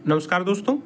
नमस्कार दोस्तों,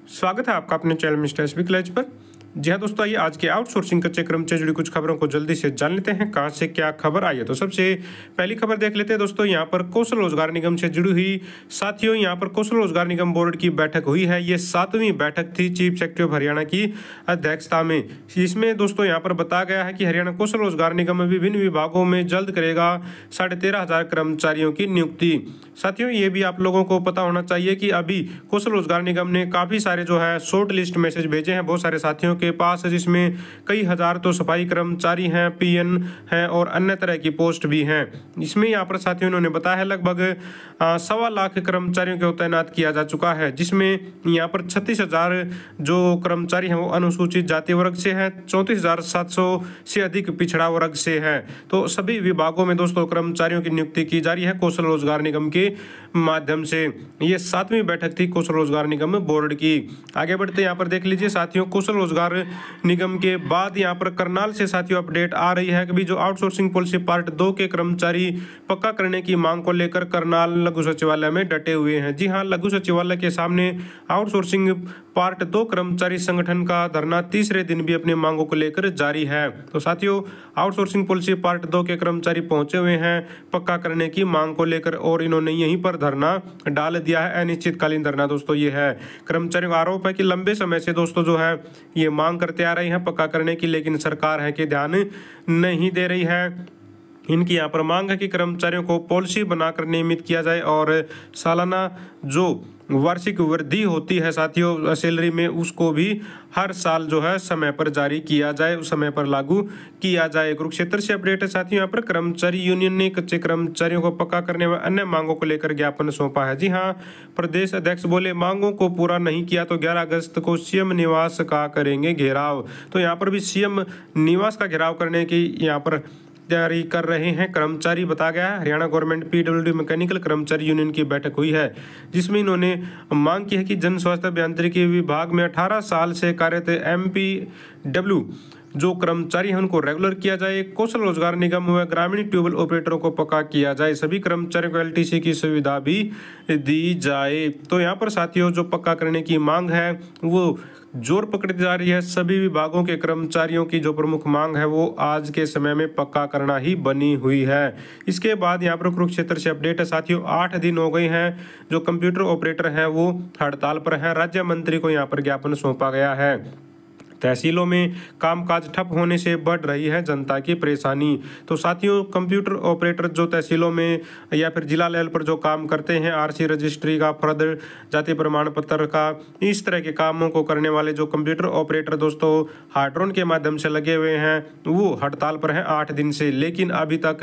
स्वागत है आपका अपने चैनल मिस्टर एसबी कॉलेज पर। जी हाँ दोस्तों, आइए आज के आउटसोर्सिंग कच्चे क्रम से जुड़ी कुछ खबरों को जल्दी से जान लेते हैं कहाँ से क्या खबर आई है। तो सबसे पहली खबर देख लेते हैं दोस्तों, यहाँ पर कौशल रोजगार निगम से जुड़ी हुई साथियों, यहाँ पर कौशल रोजगार निगम बोर्ड की बैठक हुई है। ये 7वीं बैठक थी चीफ सेक्रेटरी ऑफ हरियाणा की अध्यक्षता में। इसमें दोस्तों यहाँ पर बताया गया है कि हरियाणा कौशल रोजगार निगम विभिन्न विभागों में जल्द करेगा 13,500 कर्मचारियों की नियुक्ति। साथियों, ये भी आप लोगों को पता होना चाहिए कि अभी कौशल रोजगार निगम ने काफी सारे जो है शॉर्ट लिस्ट मैसेज भेजे हैं बहुत सारे साथियों के पास, जिसमें कई हजार तो सफाई कर्मचारी हैं, पीएन हैं और अन्य तरह की पोस्ट भी हैं। इसमें यहाँ पर साथियों इन्होंने बताया है लगभग 1.25 लाख कर्मचारियों को तैनात किया जा चुका है, जिसमें यहाँ पर 36,000 जो कर्मचारी हैं वो अनुसूचित जाति वर्ग से हैं, 34,700 से अधिक पिछड़ा वर्ग से है। तो सभी विभागों में दोस्तों कर्मचारियों की नियुक्ति की जा रही है कौशल रोजगार निगम के माध्यम से। ये 7वीं बैठक थी कौशल रोजगार निगम बोर्ड की। आगे बढ़ते यहाँ पर देख लीजिए साथियों, कौशल रोजगार निगम के बाद यहाँ पर करनाल से साथियों अपडेट आ रही है कि जो आउटसोर्सिंग पॉलिसी पार्ट 2 के कर्मचारी पक्का करने की मांग को लेकर करनाल लघु सचिवालय में डटे हुए हैं। जी हाँ, लघु सचिवालय के सामने आउटसोर्सिंग पार्ट 2 कर्मचारी संगठन का धरना तीसरे दिन भी अपनी मांगों को लेकर जारी है। तो साथियों, आउटसोर्सिंग पॉलिसी पार्ट 2 के कर्मचारी पहुंचे हुए हैं पक्का करने की मांग को लेकर और इन्होंने यहीं पर धरना डाल दिया है। अनिश्चितकालीन धरना दोस्तों ये है। कर्मचारियों का आरोप है कि लंबे समय से दोस्तों जो है ये मांग करते आ रही हैं पक्का करने की, लेकिन सरकार है कि ध्यान नहीं दे रही है। इनकी यहाँ पर मांग है कि कर्मचारियों को पॉलिसी बनाकर नियमित किया जाए और सालाना जो वार्षिक वृद्धि होती है साथियों सैलरी में, उसको भी हर साल जो है समय पर जारी किया जाए, उस समय पर लागू किया जाए। कुरुक्षेत्र से अपडेट है साथियों, यहाँ पर कर्मचारी यूनियन ने कच्चे कर्मचारियों को पक्का करने व अन्य मांगों को लेकर ज्ञापन सौंपा है। जी हाँ, प्रदेश अध्यक्ष बोले मांगों को पूरा नहीं किया तो 11 अगस्त को सीएम निवास का करेंगे घेराव। तो यहाँ पर भी सीएम निवास का घेराव करने की यहाँ पर तैयारी कर रहे हैं कर्मचारी, बताया गया है। हरियाणा गवर्नमेंट पीडब्ल्यूडी मैकेनिकल कर्मचारी यूनियन की बैठक हुई है, जिसमें इन्होंने मांग की है कि जन स्वास्थ्य अभियांत्रिकी विभाग में 18 साल से कार्यरत एमपीडब्ल्यू जो कर्मचारी हैं उनको रेगुलर किया जाए। कौशल रोजगार निगम व ग्रामीण ट्यूबवेल ऑपरेटरों को पक्का किया जाए। सभी कर्मचारियों को एलटीसी की सुविधा भी दी जाए। तो यहाँ पर साथियों जो पक्का करने की मांग है वो जोर पकड़ती जा रही है। सभी विभागों के कर्मचारियों की जो प्रमुख मांग है वो आज के समय में पक्का करना ही बनी हुई है। इसके बाद यहाँ पर कुरुक्षेत्र से अपडेट है साथियों, 8 दिन हो गए हैं जो कंप्यूटर ऑपरेटर हैं वो हड़ताल पर हैं। राज्य मंत्री को यहाँ पर ज्ञापन सौंपा गया है। तहसीलों में कामकाज ठप होने से बढ़ रही है जनता की परेशानी। तो साथियों, कंप्यूटर ऑपरेटर जो तहसीलों में या फिर जिला लेवल पर जो काम करते हैं, आरसी रजिस्ट्री का, फर्द जाति प्रमाण पत्र का, इस तरह के कामों को करने वाले जो कंप्यूटर ऑपरेटर दोस्तों हार्ड्रोन के माध्यम से लगे हुए हैं वो हड़ताल पर हैं 8 दिन से, लेकिन अभी तक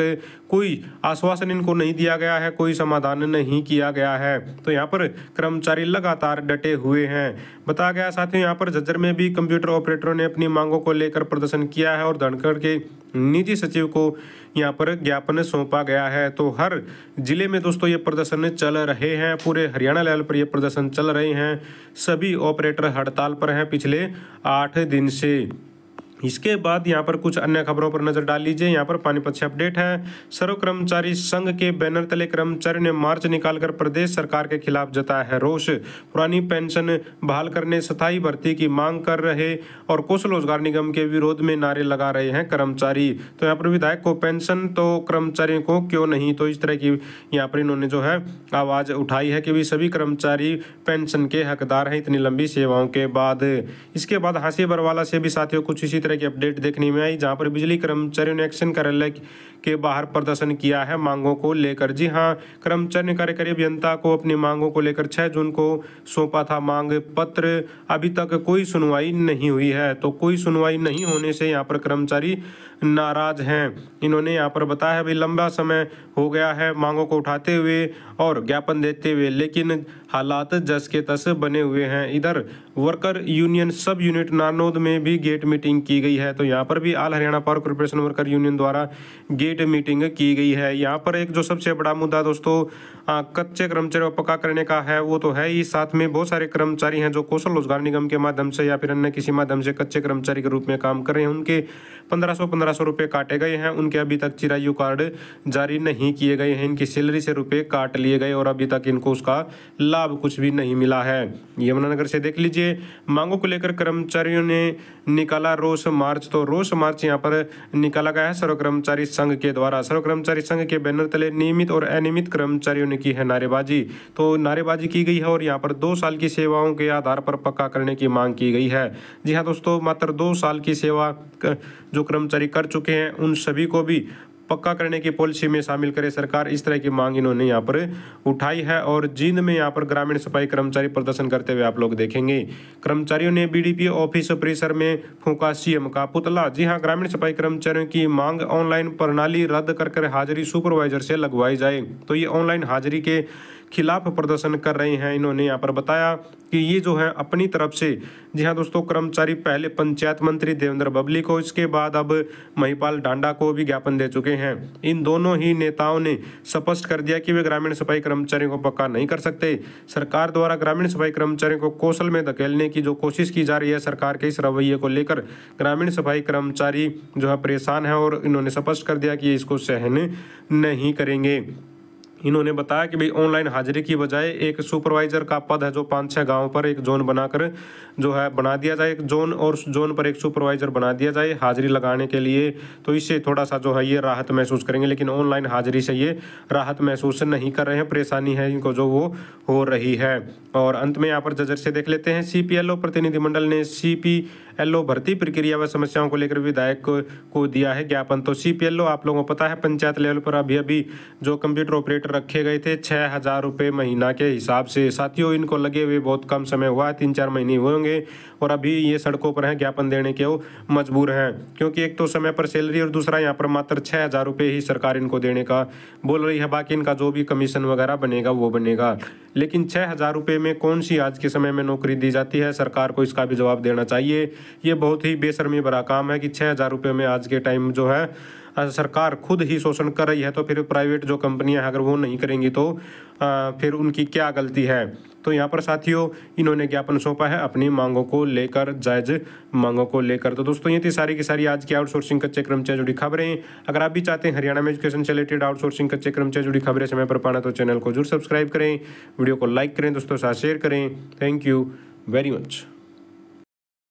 कोई आश्वासन इनको नहीं दिया गया है, कोई समाधान नहीं किया गया है। तो यहाँ पर कर्मचारी लगातार डटे हुए हैं। बताया गया साथियों, यहाँ पर झज्जर में भी कंप्यूटर ऑपरेटरों ने अपनी मांगों को लेकर प्रदर्शन किया है और धनखड़ के निजी सचिव को यहाँ पर ज्ञापन सौंपा गया है। तो हर जिले में दोस्तों ये प्रदर्शन चल रहे हैं, पूरे हरियाणा लेवल पर ये प्रदर्शन चल रहे हैं। सभी ऑपरेटर हड़ताल पर हैं पिछले 8 दिन से। इसके बाद यहाँ पर कुछ अन्य खबरों पर नजर डाल लीजिए। यहाँ पर पानीपत से अपडेट है, सर्व कर्मचारी संघ के बैनर तले कर्मचारियों ने मार्च निकालकर प्रदेश सरकार के खिलाफ जताया है रोष। पुरानी पेंशन बहाल करने, स्थायी भर्ती की मांग कर रहे और कौशल रोजगार निगम के विरोध में नारे लगा रहे हैं कर्मचारी। तो यहाँ पर विधायक को पेंशन तो कर्मचारियों को क्यों नहीं, तो इस तरह की यहाँ पर इन्होंने जो है आवाज उठाई है कि भी सभी कर्मचारी पेंशन के हकदार हैं इतनी लंबी सेवाओं के बाद। इसके बाद हांसी बरवाला से भी साथियों कुछ इसी की अपडेट देखने में आई, जहां पर बिजली कर्मचारियों ने एक्शन कार्यालय के बाहर प्रदर्शन किया है मांगों को लेकर। जी हां, कर्मचारी ने कार्यकारी अभियंता को अपनी मांगों को लेकर 6 जून को सौंपा था मांग पत्र, अभी तक कोई सुनवाई नहीं हुई है। तो कोई सुनवाई नहीं होने से यहाँ पर कर्मचारी नाराज हैं। इन्होंने यहाँ पर बताया है भाई लंबा समय हो गया है मांगों को उठाते हुए और ज्ञापन देते हुए, लेकिन हालात जस के तस बने हुए हैं। इधर वर्कर यूनियन सब यूनिट नारनौद में भी गेट मीटिंग की की गई है। तो यहाँ पर भी all Haryana power corporation worker union द्वारा गेट मीटिंग की गई है। यहाँ पर एक जो सबसे बड़ा मुद्दा दोस्तों कच्चे कर्मचारियों को पक्का करने का है वो तो है ही, साथ में बहुत सारे कर्मचारी हैं जो कौशल रोजगार निगम के माध्यम से या फिर अन्य किसी माध्यम से कच्चे कर्मचारी के रूप में काम कर रहे हैं, उनके 1500 रुपये काटे गए हैं। उनके अभी तक चिरायु कार्ड जारी नहीं किए गए हैं, इनकी सैलरी से रुपये काट लिए गए और अभी तक इनको उसका लाभ कुछ भी नहीं मिला है। यमुनानगर से देख लीजिए, मांगों को लेकर कर्मचारियों ने निकाला रोष मार्च। तो रोष मार्च यहाँ पर निकाला गया है सर्व कर्मचारी संघ के द्वारा। सर्व कर्मचारी संघ के बैनर तले नियमित और अनियमित कर्मचारियों ने की है नारेबाजी। तो नारेबाजी की गई है और यहाँ पर 2 साल की सेवाओं के आधार पर पक्का करने की मांग की गई है। जी हाँ दोस्तों, मात्र 2 साल की सेवा जो कर्मचारी कर चुके हैं उन सभी को भी पक्का करने की पॉलिसी में शामिल करे सरकार, इस तरह की मांग इन्होंने यहाँ पर उठाई है। और जींद में यहाँ पर ग्रामीण सफाई कर्मचारी प्रदर्शन करते हुए आप लोग देखेंगे। कर्मचारियों ने बीडीपीओ ऑफिस परिसर में फूंका सीएम का पुतला। जी हाँ, ग्रामीण सफाई कर्मचारियों की मांग ऑनलाइन प्रणाली रद्द कर हाजिरी सुपरवाइजर से लगवाई जाए। तो ये ऑनलाइन हाजिरी के खिलाफ प्रदर्शन कर रहे हैं। इन्होंने यहाँ पर बताया कि ये जो है अपनी तरफ से, जी हाँ दोस्तों, कर्मचारी पहले पंचायत मंत्री देवेंद्र बबली को, इसके बाद अब महिपाल डांडा को भी ज्ञापन दे चुके हैं। इन दोनों ही नेताओं ने स्पष्ट कर दिया कि वे ग्रामीण सफाई कर्मचारियों को पक्का नहीं कर सकते। सरकार द्वारा ग्रामीण सफाई कर्मचारियों को कौशल में धकेलने की जो कोशिश की जा रही है, सरकार के इस रवैये को लेकर ग्रामीण सफाई कर्मचारी जो है परेशान है और इन्होंने स्पष्ट कर दिया कि इसको सहन नहीं करेंगे। इन्होंने बताया कि भाई ऑनलाइन हाजिरी की बजाय एक सुपरवाइजर का पद है जो 5-6 गांवों पर एक जोन बनाकर जो है बना दिया जाए, एक जोन और जोन पर एक सुपरवाइजर बना दिया जाए हाजिरी लगाने के लिए। तो इससे थोड़ा सा जो है ये राहत महसूस करेंगे, लेकिन ऑनलाइन हाजिरी से ये राहत महसूस नहीं कर रहे हैं, परेशानी है इनको जो वो हो रही है। और अंत में यहाँ पर जजर से देख लेते हैं, सीपीएलओ प्रतिनिधिमंडल ने सीपीएलओ भर्ती प्रक्रिया व समस्याओं को लेकर विधायक को दिया है ज्ञापन। तो सीपीएलओ आप लोगों को पता है पंचायत लेवल पर अभी जो कंप्यूटर ऑपरेटर रखे गए थे 6,000 रुपये महीना के हिसाब से। साथियों, इनको लगे हुए बहुत कम समय हुआ है, 3-4 महीने हुए होंगे और अभी ये सड़कों पर हैं, ज्ञापन देने के वो मजबूर हैं, क्योंकि एक तो समय पर सैलरी और दूसरा यहाँ पर मात्र 6,000 रुपये ही सरकार इनको देने का बोल रही है। बाकी इनका जो भी कमीशन वगैरह बनेगा वो बनेगा, लेकिन 6,000 रुपये में कौन सी आज के समय में नौकरी दी जाती है? सरकार को इसका भी जवाब देना चाहिए। ये बहुत ही बेशर्मी भरा काम है कि 6,000 रुपये में आज के टाइम जो है सरकार खुद ही शोषण कर रही है, तो फिर प्राइवेट जो कंपनियां अगर वो नहीं करेंगी तो फिर उनकी क्या गलती है? तो यहाँ पर साथियों इन्होंने ज्ञापन सौंपा है अपनी मांगों को लेकर, जायज मांगों को लेकर। तो दोस्तों ये थी सारी की सारी आज की आउटसोर्सिंग कच्चे कर्मचारी जुड़ी खबरें। अगर आप भी चाहते हैं हरियाणा में एजुकेशन से रिलेटेड आउटसोर्सिंग कच्चे कर्मचारी जुड़ी खबरें समय पर पाना तो चैनल को जरूर सब्सक्राइब करें, वीडियो को लाइक करें, दोस्तों साथ शेयर करें। Thank you very much.